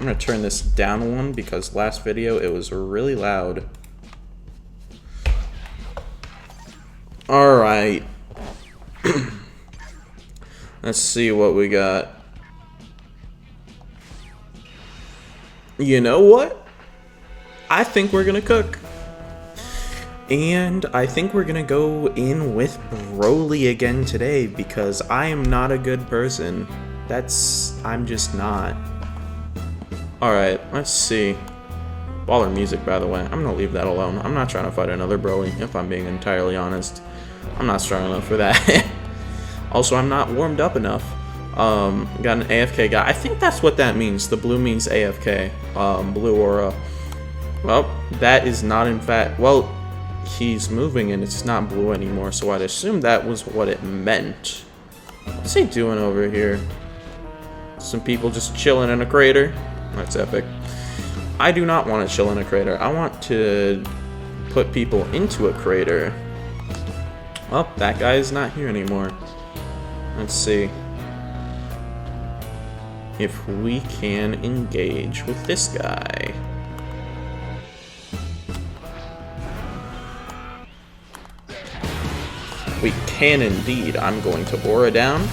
I'm gonna turn this down one because last video it was really loud. Alright. Let's see what we got. You know what? I think we're gonna cook. And I think we're gonna go in with Broly again today because I am not a good person. I'm just not. Alright, let's see. Baller music, by the way. I'm gonna leave that alone. I'm not trying to fight another Broly, if I'm being entirely honest. I'm not strong enough for that. Also, I'm not warmed up enough. Got an AFK guy. I think that's what that means. The blue means AFK. Blue aura. Well, that is not in fact... Well, he's moving and it's not blue anymore, so I'd assume that was what it meant. What's he doing over here? Some people just chilling in a crater. That's epic. I do not want to chill in a crater. I want to put people into a crater. Well, that guy is not here anymore. Let's see if we can engage with this guy. We can indeed. I'm going to aura down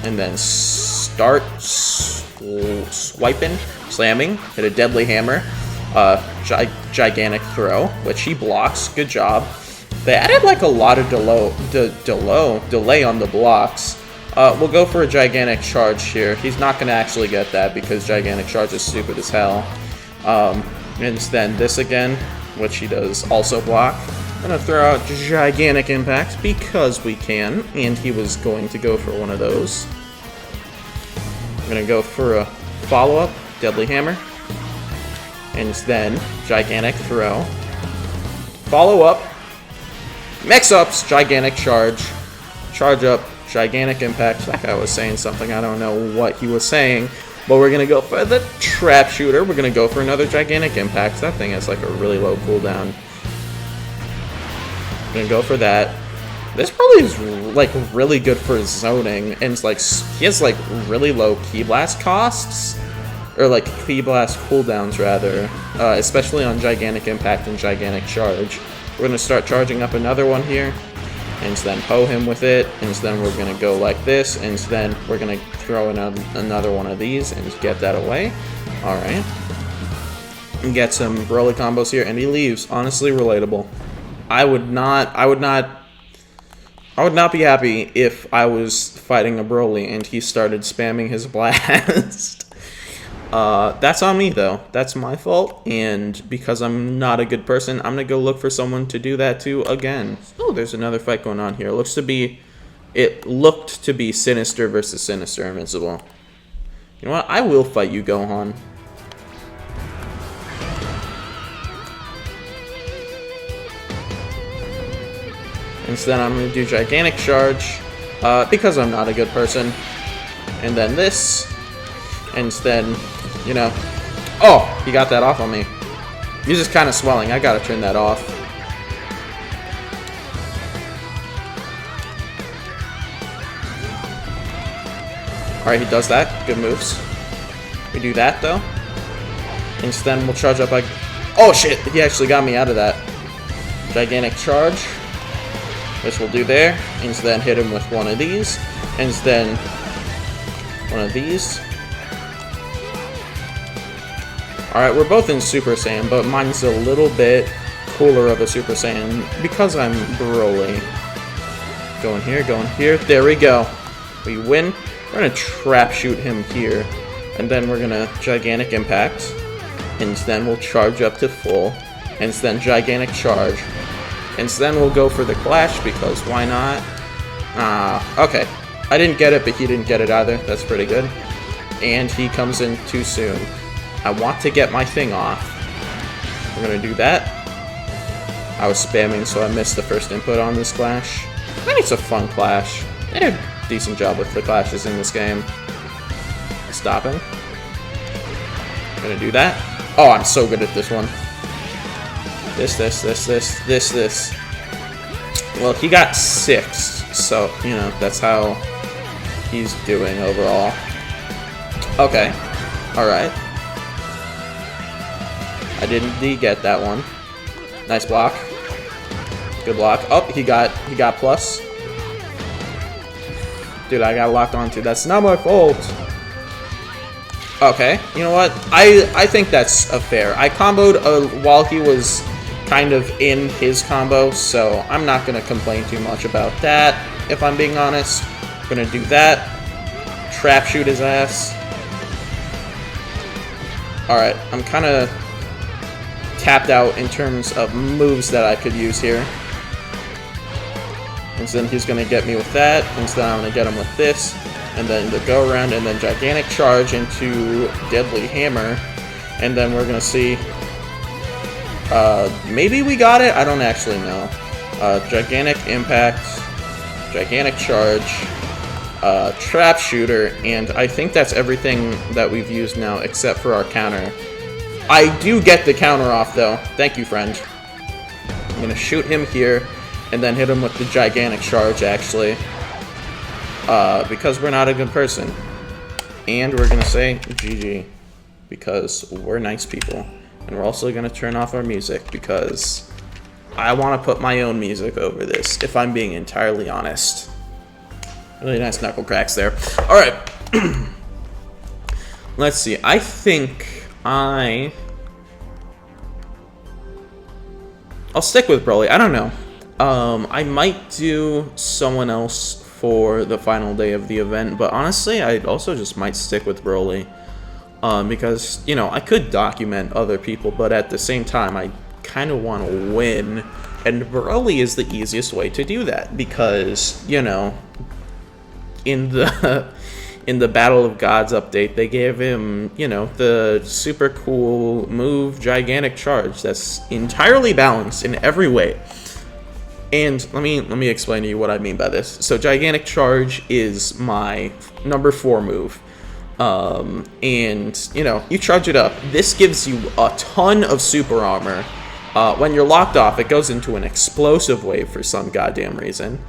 and then start swiping, slamming, hit a deadly hammer, gigantic throw, which he blocks. Good job. They added like a lot of delay on the blocks. We'll go for a gigantic charge here. He's not going to actually get that because gigantic charge is stupid as hell. And then this again, which he does also block. I'm going to throw out gigantic impact because we can, and he was going to go for one of those. I'm going to go for a follow-up, deadly hammer, and then gigantic throw, follow-up, mix-ups, gigantic charge, charge up, gigantic impact. That guy was saying something, I don't know what he was saying, but we're going to go for the trap shooter. We're going to go for another gigantic impact. That thing has like a really low cooldown. I'm going to go for that. This probably is like really good for zoning, and it's like he has like really low ki blast costs, or like ki blast cooldowns rather, especially on gigantic impact and gigantic charge. We're going to start charging up another one here, and then poe him with it, and then we're going to go like this, and then we're going to throw another one of these and get that away. Alright. And get some Broly combos here, and he leaves. Honestly, relatable. I would not be happy if I was fighting a Broly and he started spamming his blast. That's on me, though. That's my fault, and because I'm not a good person, I'm gonna go look for someone to do that to again. Oh, there's another fight going on here. It looked to be Sinister versus Sinister Invincible. You know what? I will fight you, Gohan. Instead, I'm going to do gigantic charge, because I'm not a good person. And then this, and then, you know, oh, he got that off on me. He's just kind of swelling. I gotta turn that off. Alright, he does that. Good moves. We do that, though. And then we'll charge up like... Oh, shit! He actually got me out of that. Gigantic charge. Which we'll do there, and then hit him with one of these, and then one of these. Alright, we're both in Super Saiyan, but mine's a little bit cooler of a Super Saiyan because I'm Broly. Going here, there we go. We win. We're gonna trap shoot him here, and then we're gonna gigantic impact, and then we'll charge up to full, and then gigantic charge. And then we'll go for the clash, because why not? Okay. I didn't get it, but he didn't get it either. That's pretty good. And he comes in too soon. I want to get my thing off. We're going to do that. I was spamming, so I missed the first input on this clash. I think it's a fun clash. They did a decent job with the clashes in this game. Stopping. I'm going to do that. Oh, I'm so good at this one. This. Well, he got 6, so, you know, that's how he's doing overall. Okay. Alright. I didn't get that one. Nice block. Good block. Oh, he got plus. Dude, I got locked onto. That's not my fault. Okay, you know what? I think that's a fair. I comboed while he was kind of in his combo, so I'm not going to complain too much about that, if I'm being honest. I'm going to do that. Trap shoot his ass. Alright, I'm kind of tapped out in terms of moves that I could use here. And then he's going to get me with that, and then I'm going to get him with this, and then the go around, and then gigantic charge into deadly hammer, and then we're going to see, maybe we got it? I don't actually know. Gigantic impact, gigantic charge, trap shooter, and I think that's everything that we've used now except for our counter. I do get the counter off though. Thank you, friend. I'm going to shoot him here, and then hit him with the gigantic charge, actually. Because we're not a good person. And we're going to say GG. Because we're nice people. And we're also going to turn off our music, because I want to put my own music over this, if I'm being entirely honest. Really nice knuckle cracks there. Alright. Let's see. I think I'll stick with Broly. I don't know. I might do someone else for the final day of the event, but honestly, I also just might stick with Broly. Because, you know, I could document other people, but at the same time, I kind of want to win. And Broly is the easiest way to do that, because, you know, in the Battle of Gods update, they gave him, you know, the super cool move, Gigantic Charge, that's entirely balanced in every way. And let me explain to you what I mean by this. So Gigantic Charge is my number 4 move. And, you know, you charge it up. This gives you a ton of super armor. When you're locked off, it goes into an explosive wave for some goddamn reason.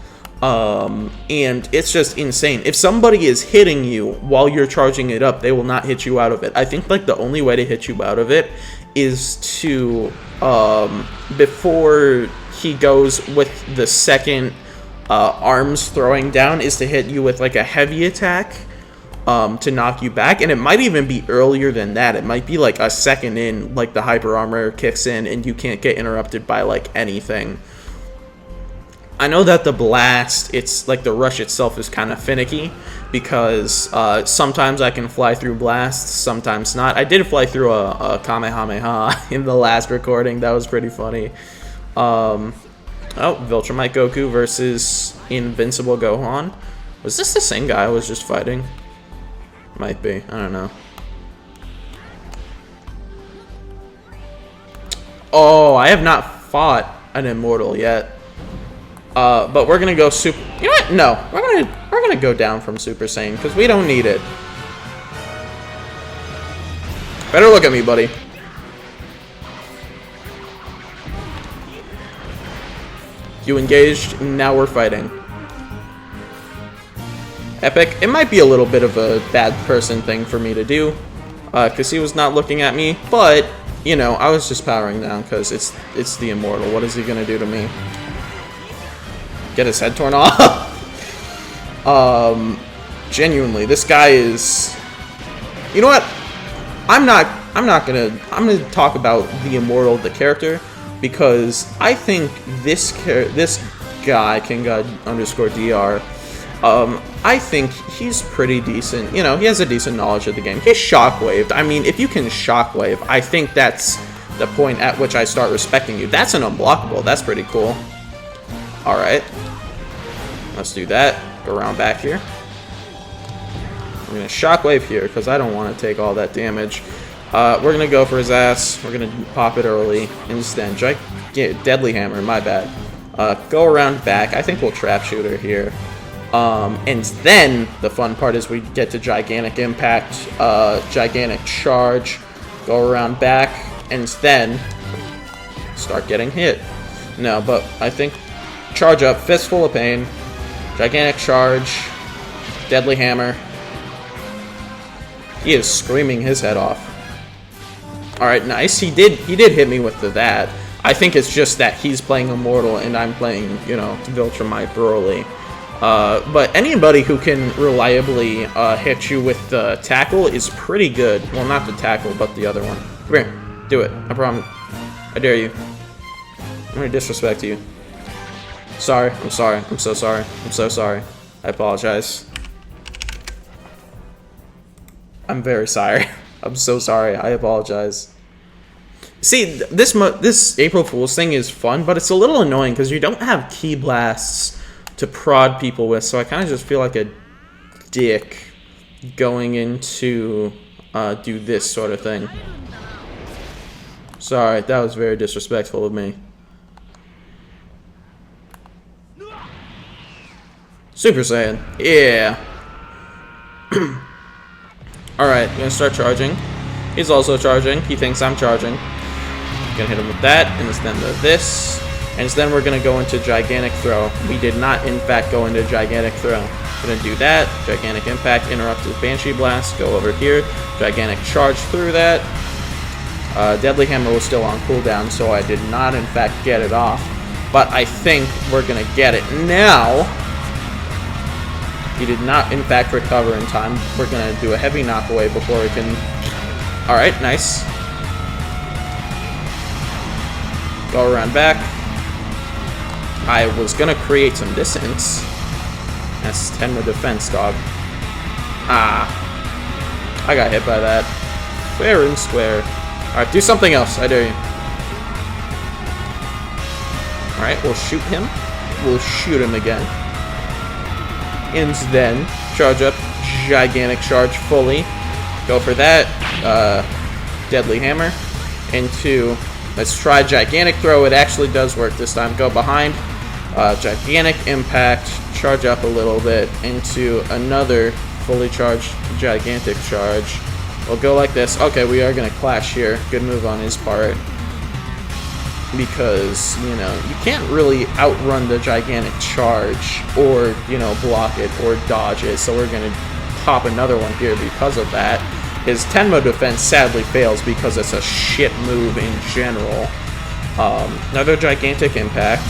And it's just insane. If somebody is hitting you while you're charging it up, they will not hit you out of it. I think, like, the only way to hit you out of it is to, before he goes with the second arms throwing down, is to hit you with, like, a heavy attack to knock you back. And it might even be earlier than that. It might be, like, a second in, like, the hyper armor kicks in and you can't get interrupted by, like, anything. I know that the blast, it's like the rush itself is kind of finicky, because sometimes I can fly through blasts, sometimes not. I did fly through a Kamehameha in the last recording. That was pretty funny. Oh, Viltrumite Goku versus Invincible Gohan. Was this the same guy I was just fighting? Might be. I don't know. Oh, I have not fought an Immortal yet. But we're gonna go super. You know what? No, we're gonna go down from Super Saiyan, because we don't need it. Better look at me, buddy. You engaged. Now we're fighting. Epic. It might be a little bit of a bad person thing for me to do, because he was not looking at me. But you know, I was just powering down because it's the Immortal. What is he gonna do to me? Get his head torn off. Genuinely, this guy is. You know what? I'm gonna talk about the Immortal, the character, because I think this guy, KingGod_DR, I think he's pretty decent. You know, he has a decent knowledge of the game. He's shockwaved. I mean, if you can shockwave, I think that's the point at which I start respecting you. That's an unblockable. That's pretty cool. Alright. Let's do that. Go around back here. I'm going to shockwave here because I don't want to take all that damage. We're going to go for his ass. We're going to pop it early. Instant. Deadly hammer. My bad. Go around back. I think we'll trap shoot her here. And then the fun part is we get to gigantic impact, gigantic charge, go around back, and then start getting hit. No, but I think charge up, fistful of pain, gigantic charge, deadly hammer. He is screaming his head off. Alright, nice. He did hit me with that. I think it's just that he's playing Immortal and I'm playing, you know, Viltrumite Broly. But anybody who can reliably hit you with the tackle is pretty good. Well, not the tackle, but the other one. Come here. Do it. I promise. I dare you. I'm gonna disrespect you. Sorry. I'm sorry. I'm so sorry. I'm so sorry. I apologize. I'm very sorry. I'm so sorry. I apologize. See, this April Fool's thing is fun, but it's a little annoying because you don't have Ki Blasts to prod people with, so I kind of just feel like a dick going into do this sort of thing. Sorry, that was very disrespectful of me. Super Saiyan. Yeah. Alright, gonna start charging. He's also charging. He thinks I'm charging. Gonna hit him with that, and then this. And then we're gonna go into Gigantic Throw. We did not, in fact, go into Gigantic Throw. Gonna do that. Gigantic Impact, interrupt his Banshee Blast. Go over here. Gigantic Charge through that. Deadly Hammer was still on cooldown, so I did not, in fact, get it off. But I think we're gonna get it now. He did not, in fact, recover in time. We're gonna do a heavy knockaway before he can... Alright, nice. Go around back. I was gonna create some distance. That's 10 with defense, dog. Ah. I got hit by that. Fair and square. Alright, do something else. I dare you. Alright, we'll shoot him. We'll shoot him again. And then charge up. Gigantic Charge fully. Go for that. Deadly Hammer. Into... Let's try Gigantic Throw. It actually does work this time. Go behind. Gigantic Impact. Charge up a little bit into another fully charged Gigantic Charge. We'll go like this. Okay, we are going to clash here. Good move on his part. Because, you know, you can't really outrun the Gigantic Charge or, you know, block it or dodge it. So we're going to pop another one here because of that. His Tenmo defense sadly fails because it's a shit move in general. Another Gigantic Impact.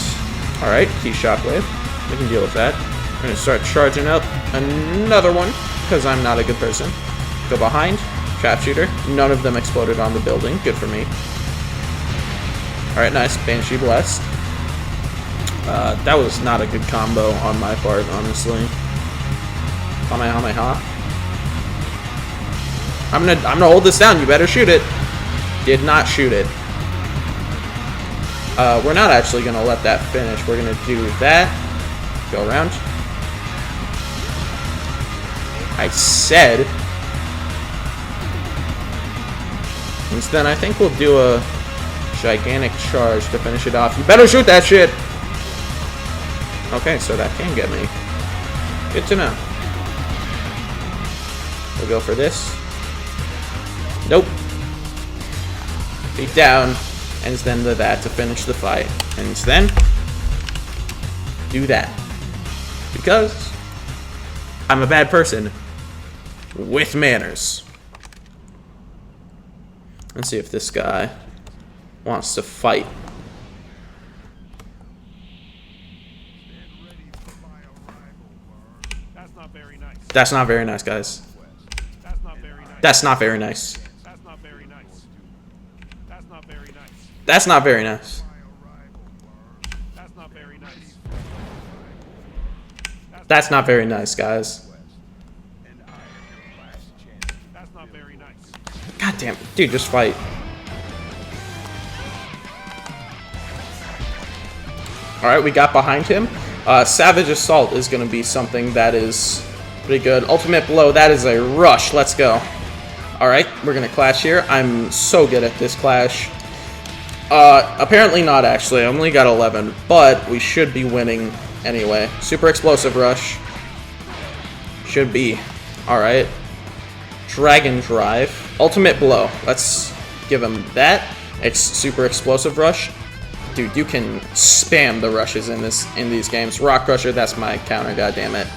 Alright, Key Shockwave. We can deal with that. We're going to start charging up another one because I'm not a good person. Go behind. Trap Shooter. None of them exploded on the building. Good for me. Alright, nice. Banshee Blast. That was not a good combo on my part, honestly. Kamehameha. I'm gonna hold this down. You better shoot it. Did not shoot it. We're not actually gonna let that finish. We're gonna do that. Go around. I said. And then I think we'll do a Gigantic Charge to finish it off. You better shoot that shit. Okay, so that can get me. Good to know. We'll go for this. Nope. Beat down, and then the that to finish the fight. And then do that. Because I'm a bad person with manners. Let's see if this guy wants to fight. That's not very nice. That's not very nice, guys. That's not very nice. That's not very nice. That's not very nice. That's not very nice. That's not very nice. That's not very nice, guys. That's not very nice. God damn it. Dude, just fight. Alright, we got behind him. Savage Assault is going to be something that is pretty good. Ultimate Blow, that is a rush. Let's go. Alright, we're going to clash here. I'm so good at this clash. Apparently not, actually. I only got 11, but we should be winning anyway. Super Explosive Rush. Should be. Alright. Dragon Drive. Ultimate Blow. Let's give him that. It's Super Explosive Rush. Dude, you can spam the rushes in these games. Rock Crusher, that's my counter, goddammit.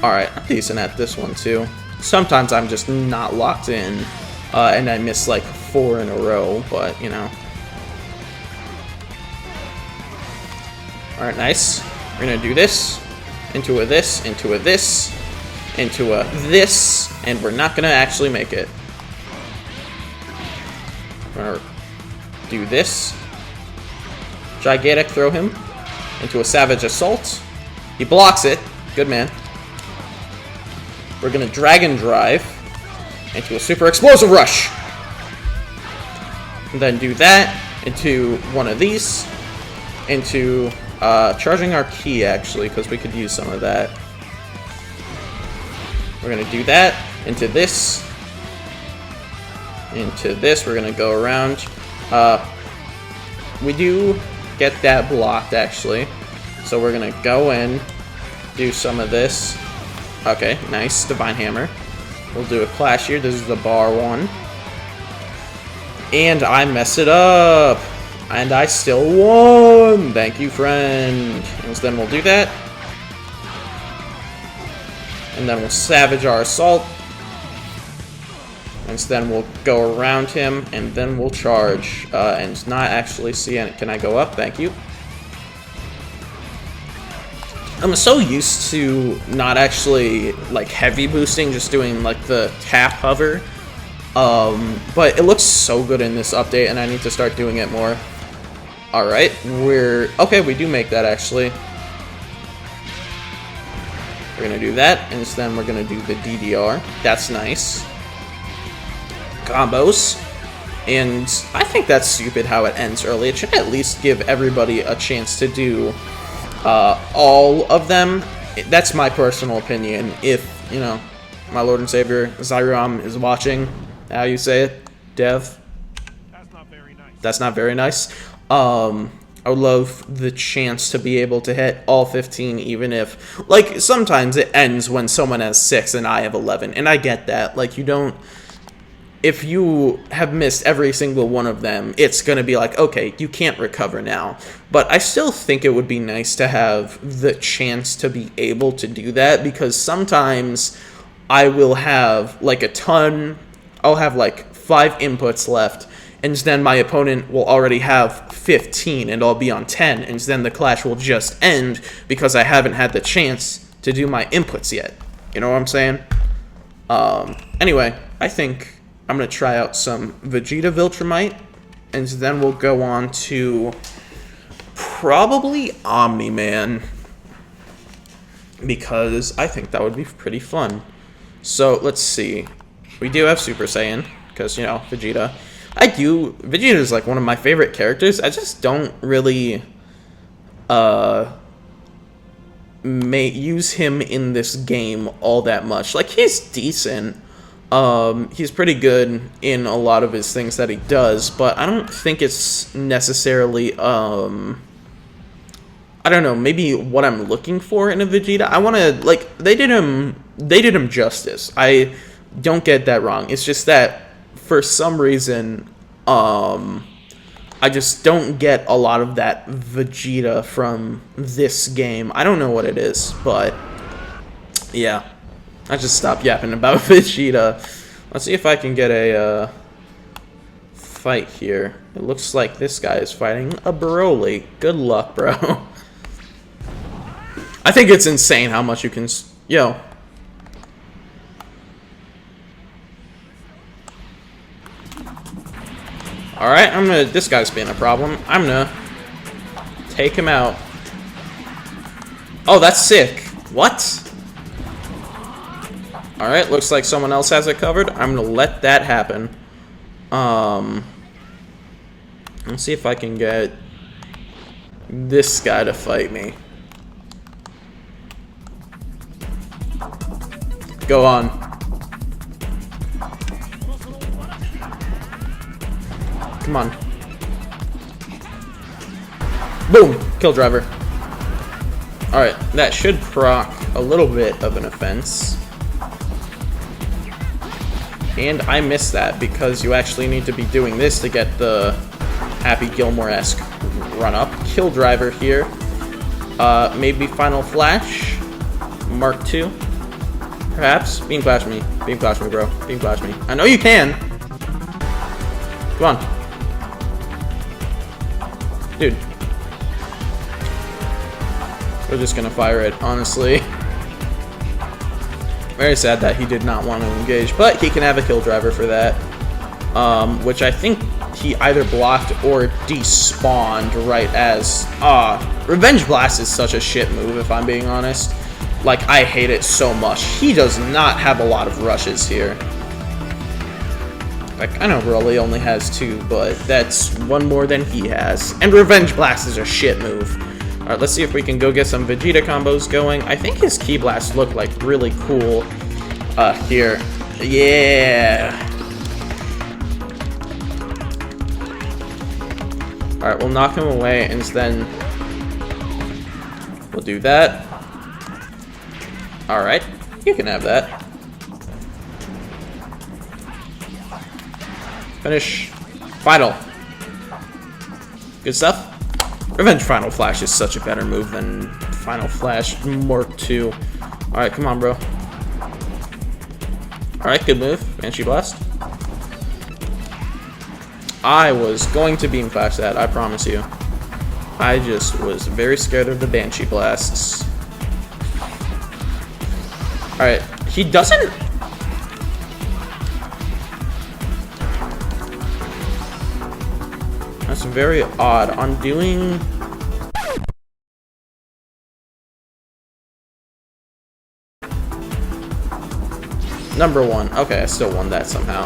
Alright, I'm decent at this one too. Sometimes I'm just not locked in, and I miss like 4 in a row, but you know. Alright, nice. We're gonna do this, into a this, into a this, into a this, and we're not gonna actually make it. We're gonna do this. Gigantic throw him into a savage assault. He blocks it. Good man. We're gonna dragon drive into a super explosive rush. And then do that into one of these. Into charging our key, actually, because we could use some of that. We're gonna do that into this. Into this. We're gonna go around. We do get that blocked, actually. So we're gonna go in, do some of this. Okay, nice. Divine Hammer. We'll do a clash here. This is the bar one. And I mess it up. And I still won. Thank you, friend. And then we'll do that. And then we'll savage our assault. And then we'll go around him. And then we'll charge. And not actually see it. Can I go up? Thank you. I'm so used to not actually like heavy boosting, just doing like the tap hover. But it looks so good in this update, and I need to start doing it more. Alright, okay, we do make that actually. We're gonna do that, and then we're gonna do the DDR. That's nice. Combos. And I think that's stupid how it ends early. It should at least give everybody a chance to do all of them. That's my personal opinion. If, you know, my Lord and Savior Zyram is watching, how you say it, Dev? That's not very nice. That's not very nice. I would love the chance to be able to hit all 15, even if, like, sometimes it ends when someone has 6 and I have 11, and I get that. Like, you don't, if you have missed every single one of them, it's going to be like, okay, you can't recover now. But I still think it would be nice to have the chance to be able to do that, because sometimes I will have, like, I'll have, like, 5 inputs left, and then my opponent will already have 15, and I'll be on 10, and then the clash will just end because I haven't had the chance to do my inputs yet. You know what I'm saying? Anyway, I think I'm going to try out some Vegeta Viltrumite, and then we'll go on to probably Omni-Man, because I think that would be pretty fun. So, let's see. We do have Super Saiyan, because, you know, Vegeta. Vegeta is, like, one of my favorite characters. I just don't really, use him in this game all that much. Like, he's decent. He's pretty good in a lot of his things that he does, but I don't think it's necessarily, I don't know, maybe what I'm looking for in a Vegeta. I want to, like, they did him justice. I don't get that wrong. It's just that for some reason, I just don't get a lot of that Vegeta from this game. I don't know what it is, but yeah. I just stopped yapping about Vegeta. Let's see if I can get a fight here. It looks like this guy is fighting a Broly. Good luck, bro. I think it's insane how much you can... Yo. Alright, this guy's being a problem. I'm gonna take him out. Oh, that's sick. What? Alright, looks like someone else has it covered. I'm gonna let that happen. Let's see if I can get this guy to fight me. Go on. Come on. Boom! Kill driver. Alright, that should proc a little bit of an offense. And I missed that because you actually need to be doing this to get the Happy Gilmore-esque run-up. Kill driver here. Maybe Final Flash. Mark II. Perhaps? Beam flash me. Beam flash me, bro. Beam flash me. I know you can! Come on. Dude. We're just gonna fire it, honestly. Very sad that he did not want to engage, but he can have a kill driver for that. Which I think he either blocked or despawned right as... Revenge Blast is such a shit move, if I'm being honest. Like, I hate it so much. He does not have a lot of rushes here. Like, I know Broly only has 2, but that's 1 more than he has. And Revenge Blast is a shit move. Alright, let's see if we can go get some Vegeta combos going. I think his Ki Blast looked like really cool here. Yeah! Alright, we'll knock him away and then we'll do that. Alright, you can have that. Finish. Final. Good stuff. Revenge Final Flash is such a better move than Final Flash Mark 2. Alright, come on, bro. Alright, good move. Banshee Blast. I was going to Beam Flash that, I promise you. I just was very scared of the Banshee Blasts. Alright, he doesn't... That's very odd. On doing... Number 1. Okay, I still won that somehow.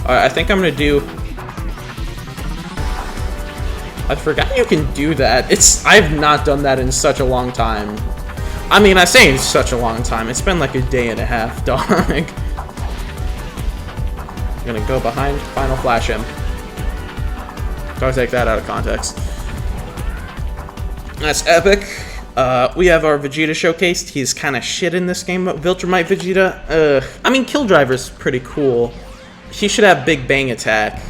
Alright, I think I'm gonna do... I forgot you can do that. I've not done that in such a long time. I mean, I say in such a long time. It's been like a day and a half, dog. I'm gonna go behind, Final Flash him. Don't take that out of context. That's epic. We have our Vegeta showcased. He's kind of shit in this game, but Viltrumite Vegeta. I mean, Kill Driver's pretty cool. He should have Big Bang Attack.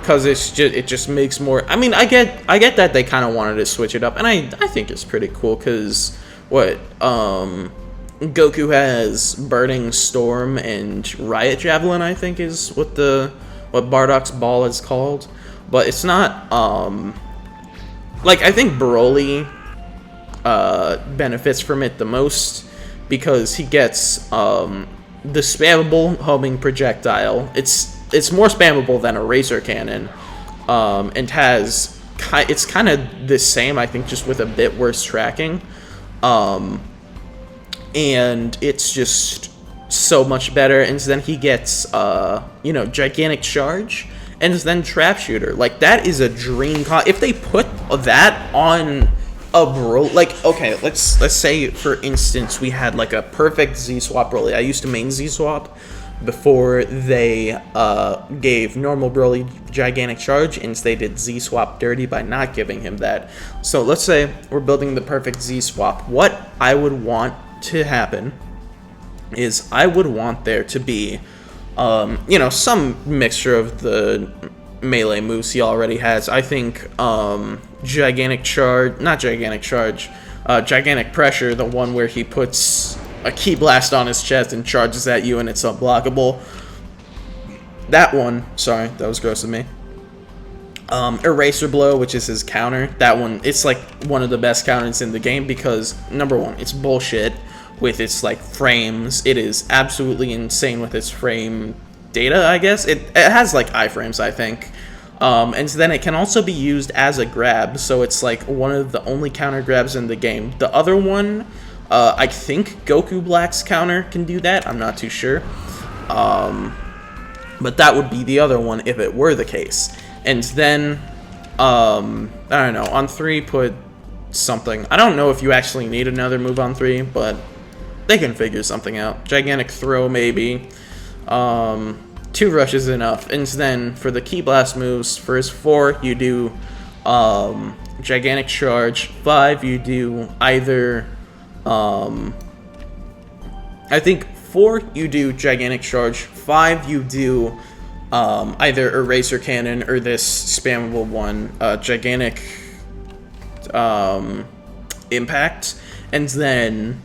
Because it just makes more... I mean, I get that they kind of wanted to switch it up. And I think it's pretty cool because... What? Goku has Burning Storm and Riot Javelin, I think is what Bardock's Ball is called. But it's not... Like, I think Broly benefits from it the most. Because he gets the spammable homing projectile. It's more spammable than a Razor Cannon, and it's kind of the same, I think, just with a bit worse tracking, and it's just so much better. And then he gets Gigantic Charge, and then Trap Shooter. Like, that is a dream if they put that on a Broly. Like, okay, let's say for instance we had like a perfect Z swap Broly. I used to main Z swap before they gave normal Broly Gigantic Charge, and they did Z-Swap dirty by not giving him that. So let's say we're building the perfect Z-Swap. What I would want to happen is I would want there to be, some mixture of the melee moves he already has. I think Gigantic Pressure, the one where he puts a Ki Blast on his chest and charges at you and it's unblockable. That one, sorry, that was gross of me. Eraser Blow, which is his counter. That one, it's like one of the best counters in the game because, number 1, it's bullshit with its like frames. It is absolutely insane with its frame data, I guess. It has like iframes, I think. And so then it can also be used as a grab, so it's like one of the only counter grabs in the game. The other one, I think Goku Black's counter can do that. I'm not too sure. But that would be the other one if it were the case. And then, I don't know, on 3 put something. I don't know if you actually need another move on 3, but they can figure something out. Gigantic Throw, maybe. 2 rushes enough. And then for the Ki Blast moves, first 4 you do Gigantic Charge. 5 you do either... I think 4 you do Gigantic Charge, 5 you do either Eraser Cannon or this spammable one, Gigantic Impact, and then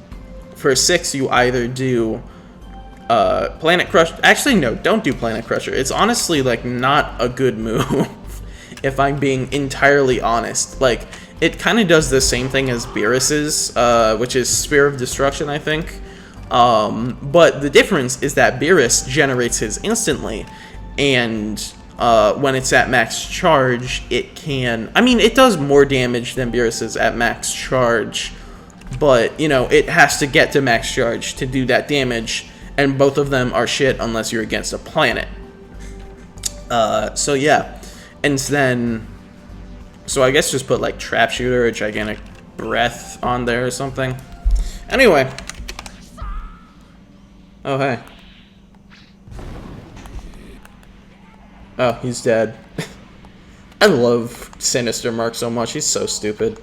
for 6 you either do Planet Crush. Actually, no, don't do Planet Crusher. It's honestly like not a good move, if I'm being entirely honest. Like, it kind of does the same thing as Beerus's, which is Spear of Destruction, I think. But the difference is that Beerus generates his instantly, and when it's at max charge, it can... I mean, it does more damage than Beerus's at max charge, but, you know, it has to get to max charge to do that damage, and both of them are shit unless you're against a planet. So yeah, and then... So I guess just put, like, Trap Shooter or Gigantic Breath on there or something. Anyway. Oh, hey. Oh, he's dead. I love Sinister Mark so much. He's so stupid.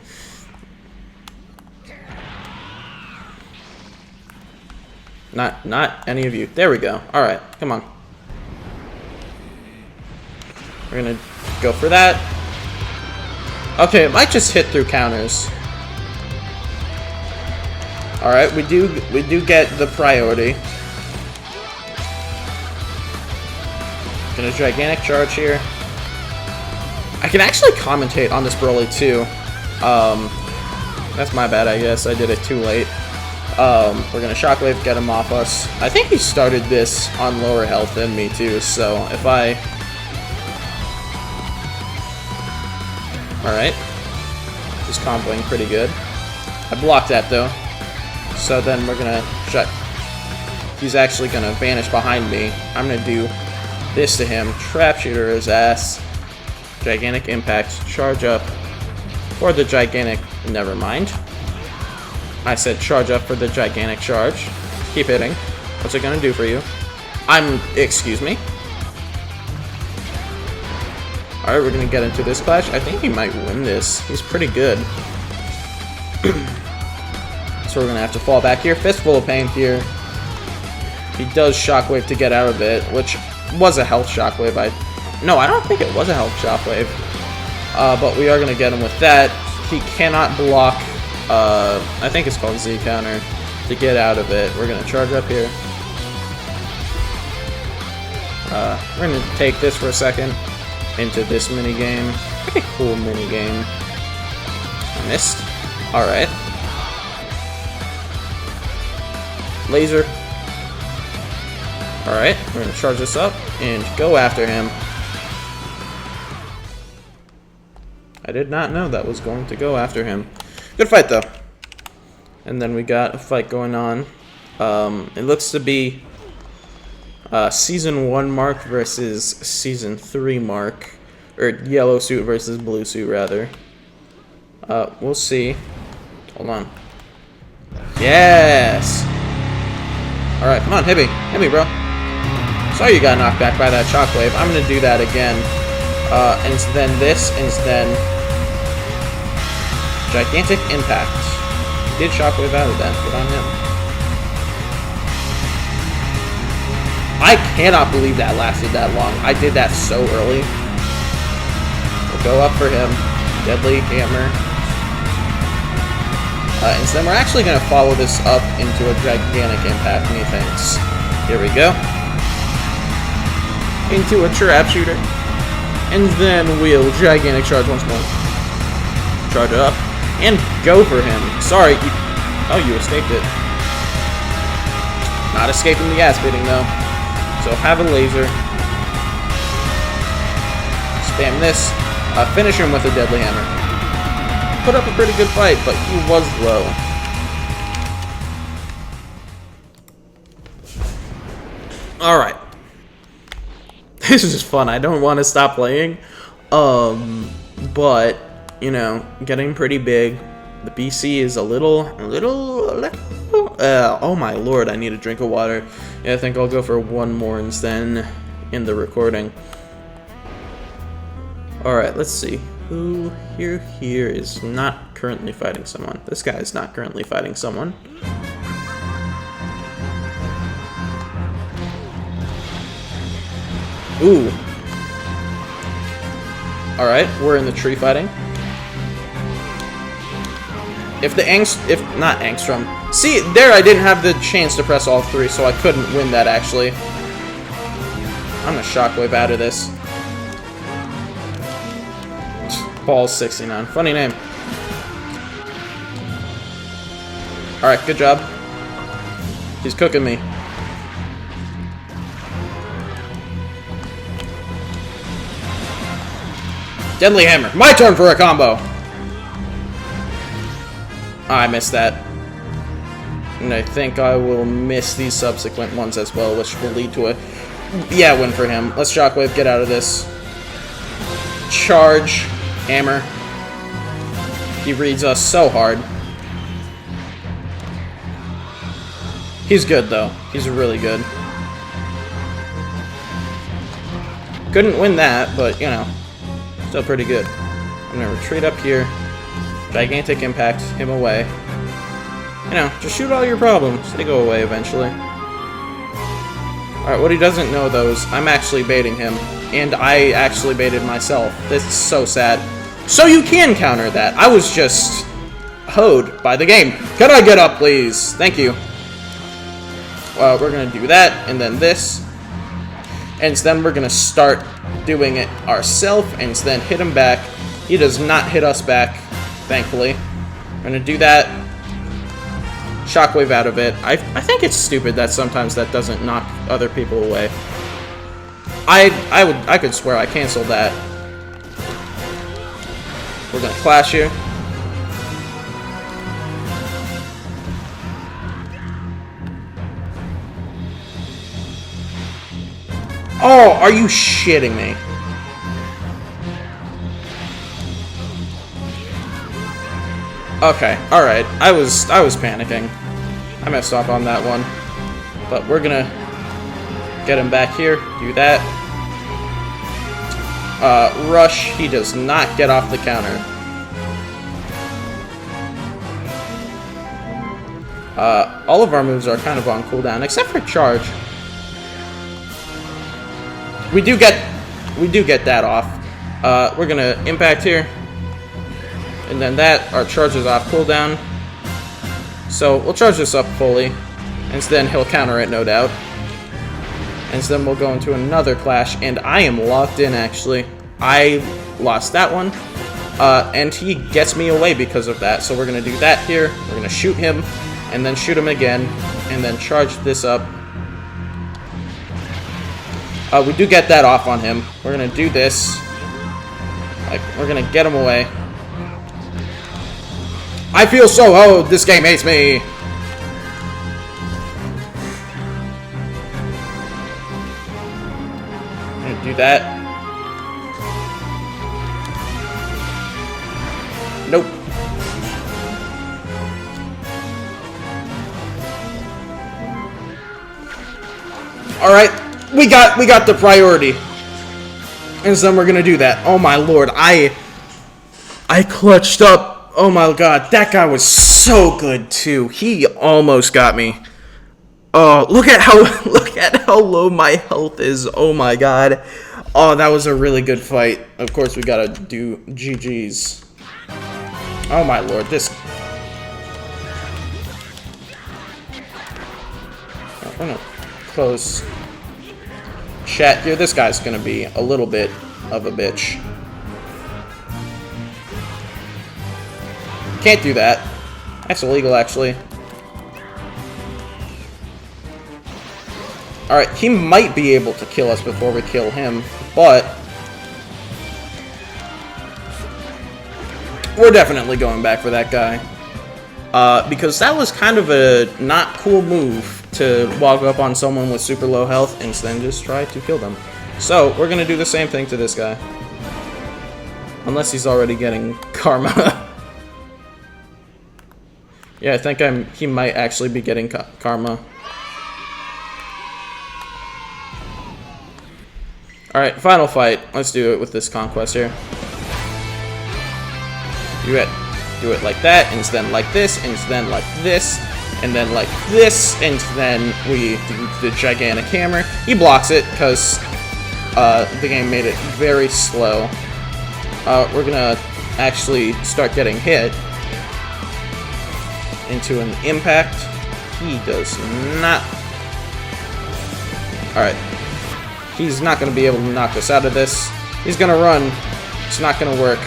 Not any of you. There we go. Alright, come on. We're gonna go for that. Okay, it might just hit through counters. Alright, we do get the priority. Gonna Gigantic Charge here. I can actually commentate on this Broly too. That's my bad, I guess. I did it too late. We're gonna Shockwave, get him off us. I think he started this on lower health than me too, so if I... Alright. He's comboing pretty good. I blocked that though. So then we're gonna shut... He's actually gonna vanish behind me. I'm gonna do this to him. Trap Shooter his ass. Gigantic Impact. Charge up for the Gigantic... Never mind. I said charge up for the Gigantic Charge. Keep hitting. What's it gonna do for you? Excuse me. Alright, we're gonna get into this clash. I think he might win this. He's pretty good. So we're gonna have to fall back here. Fistful of Pain here. He does Shockwave to get out of it, which was a health Shockwave. No, I don't think it was a health Shockwave. But we are gonna get him with that. He cannot block, I think it's called Z counter, to get out of it. We're gonna charge up here. We're gonna take this for a second into this minigame. Pretty cool minigame. Missed. Alright. Laser. Alright, we're gonna charge this up and go after him. I did not know that was going to go after him. Good fight though. And then we got a fight going on. It looks to be Season 1 Mark versus Season 3 Mark. Or Yellow Suit versus Blue Suit, rather. We'll see. Hold on. Yes! Alright, come on, hit me. Hit me, bro. Sorry you got knocked back by that Shockwave. I'm gonna do that again. And then this, and then Gigantic Impact. He did Shockwave out of that. Good on him. I cannot believe that lasted that long. I did that so early. We'll go up for him. Deadly Hammer. And so then we're actually going to follow this up into a Gigantic Impact, methinks. Here we go. Into a Trap Shooter. And then we'll Gigantic Charge once more. Charge up. And go for him. Sorry. You escaped it. Not escaping the ass beating, though. So have a laser. Spam this. Finish him with a Deadly Hammer. Put up a pretty good fight, but he was low. Alright. This is fun. I don't want to stop playing. But, you know, getting pretty big. The BC is a little. Oh my lord, I need a drink of water. Yeah, I think I'll go for one more instead in the recording. Alright, let's see. Who here is not currently fighting someone? This guy is not currently fighting someone. Ooh. Alright, we're in the tree fighting. If not Angstrom, See, there I didn't have the chance to press all three, so I couldn't win that, actually. I'm gonna shockwave out of this. Balls 69. Funny name. Alright, good job. He's cooking me. Deadly Hammer. My turn for a combo! I missed that. And I think I will miss these subsequent ones as well, which will lead to a... yeah, win for him. Let's Shockwave, get out of this. Charge. Hammer. He reads us so hard. He's good, though. He's really good. Couldn't win that, but, you know, still pretty good. I'm gonna retreat up here. Gigantic Impact him away. You know, just shoot all your problems. They go away eventually. Alright, what he doesn't know, though, is I'm actually baiting him. And I actually baited myself. This is so sad. So you can counter that. I was just hoed by the game. Can I get up, please? Thank you. We're going to do that, and then this. And then we're going to start doing it ourselves, and then hit him back. He does not hit us back, thankfully. We're going to do that. Shockwave out of it. I think it's stupid that sometimes that doesn't knock other people away. I could swear I canceled that. We're gonna clash you. Oh, are you shitting me? Okay, alright. I was panicking. I messed up on that one. But we're gonna get him back here. Do that. Rush. He does not get off the counter. All of our moves are kind of on cooldown, except for charge. We do get that off. We're gonna impact here. And then that, our charge is off cooldown. So we'll charge this up fully. And then he'll counter it, no doubt. And then we'll go into another clash. And I am locked in, actually. I lost that one. And he gets me away because of that. So we're going to do that here. We're going to shoot him. And then shoot him again. And then charge this up. We do get that off on him. We're going to do this. Like, we're going to get him away. I feel so old. This game hates me. I'm gonna do that. Nope. All right, we got the priority, and then we're gonna do that. Oh my lord, I clutched up. Oh my god, that guy was so good too. He almost got me. Oh, look at how low my health is. Oh my god. Oh, that was a really good fight. Of course, we gotta do GG's. Oh my lord, this. I'm gonna close chat here. This guy's gonna be a little bit of a bitch. Can't do that. That's illegal, actually. Alright, he might be able to kill us before we kill him, but we're definitely going back for that guy. Because that was kind of a not cool move to walk up on someone with super low health and then just try to kill them. So, we're gonna do the same thing to this guy. Unless he's already getting karma. Yeah, I think he might actually be getting karma. Alright, final fight. Let's do it with this conquest here. Do it like that, and then like this, and then like this, and then like this, and then we do the gigantic hammer. He blocks it, because the game made it very slow. We're gonna actually start getting hit. into an impact. He does not. Alright. He's not going to be able to knock us out of this. He's going to run. It's not going to work.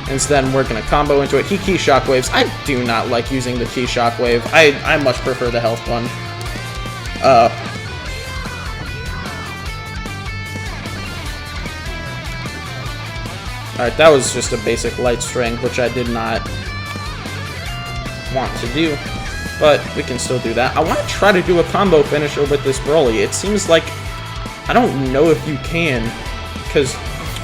Instead, we're going to combo into it. He key shockwaves. I do not like using the key shockwave. I much prefer the health one. Alright, that was just a basic light string, which I did not want to do. But we can still do that. I want to try to do a combo finisher with this Broly. It seems like... I don't know if you can. Because...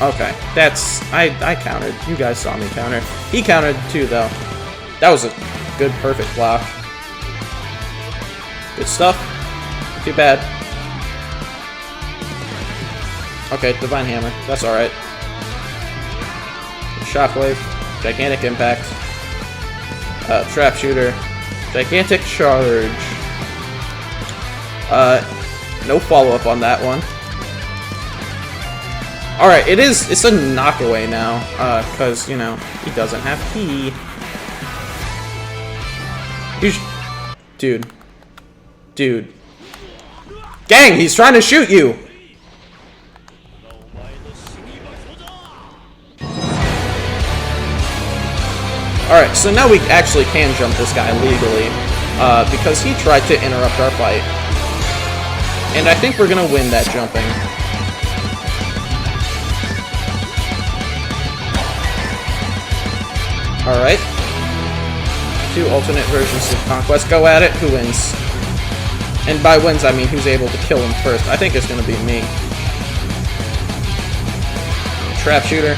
Okay, that's... I countered. You guys saw me counter. He countered too, though. That was a good, perfect block. Good stuff. Too bad. Okay, Divine Hammer. That's alright. Shockwave. Gigantic Impact. Trap Shooter. Gigantic Charge. No follow-up on that one. Alright, it's a knockaway now, because, you know, he doesn't have key. Dude. Dude. Gang, he's trying to shoot you! Alright, so now we actually can jump this guy legally, because he tried to interrupt our fight. And I think we're gonna win that jumping. Alright. 2 alternate versions of Conquest. Go at it. Who wins? And by wins, I mean who's able to kill him first. I think it's going to be me. Trap Shooter.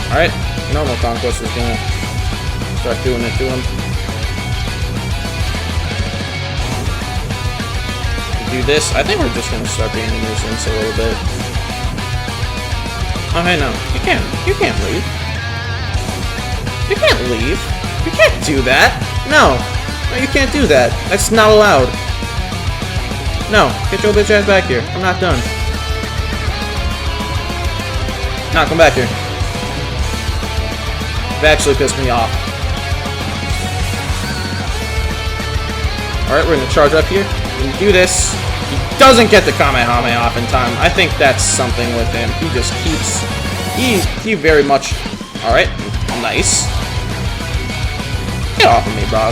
Alright. Normal Conquest is going to start doing it to him. Do this. I think we're just going to start being a nuisance a little bit. Oh, hey, no. You can't leave. You can't leave. You can't do that. No. No, you can't do that. That's not allowed. No. Get your bitch ass back here. I'm not done. No, come back here. That actually pissed me off. Alright, we're gonna charge up here. We do this. He doesn't get the Kamehameha off in time. I think that's something with him. He just keeps... He very much... Alright. Nice. Get off of me, Bob.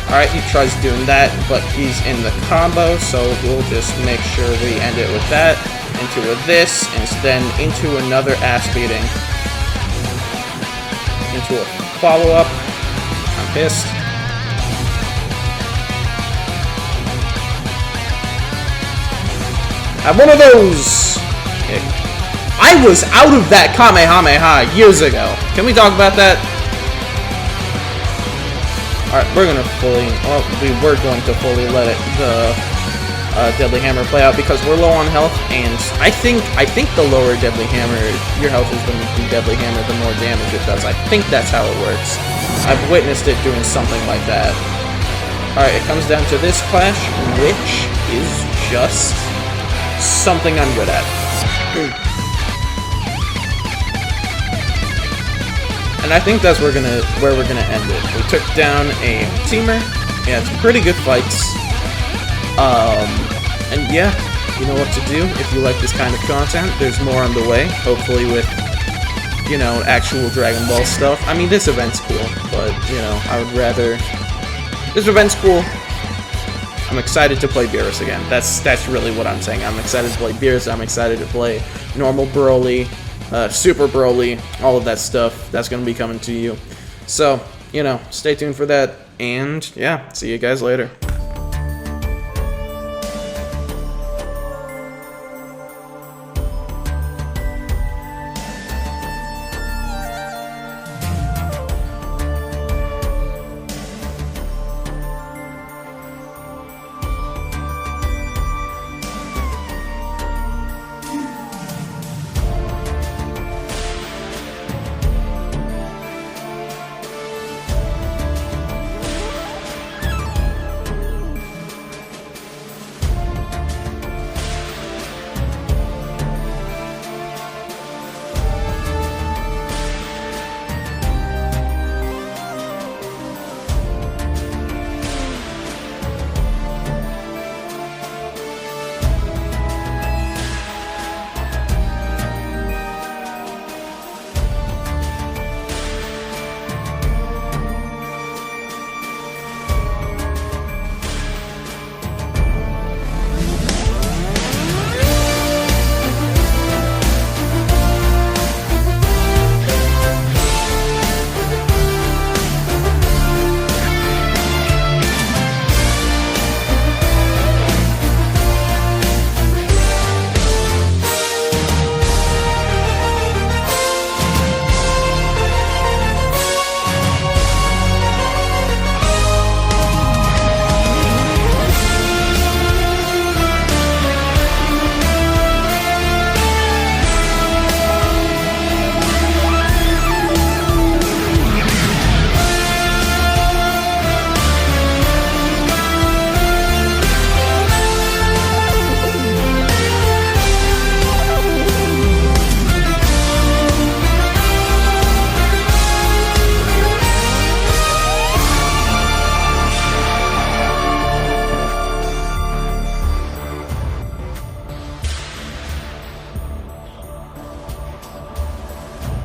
Alright, he tries doing that, but he's in the combo, so we'll just make sure we end it with that. Into a this, and then into another ass beating. Into a follow-up. I'm pissed. Have one of those! Okay. I was out of that Kamehameha years ago. Can we talk about that? Alright, we're gonna fully... Well, we were going to fully let it, the Deadly Hammer play out because we're low on health, and I think the lower Deadly Hammer, your health is going to do Deadly Hammer, the more damage it does. I think that's how it works. I've witnessed it doing something like that. Alright, it comes down to this clash, which is just... something I'm good at. And I think that's where we're gonna end it. We took down a teamer. Yeah, it's pretty good fights. And yeah, you know what to do if you like this kind of content. There's more on the way, hopefully with, you know, actual Dragon Ball stuff. I mean, this event's cool, but, you know, I would rather... This event's cool. I'm excited to play Beerus again. That's really what I'm saying. I'm excited to play Beerus. I'm excited to play normal Broly, Super Broly, all of that stuff. That's going to be coming to you. So, you know, stay tuned for that. And, yeah, see you guys later.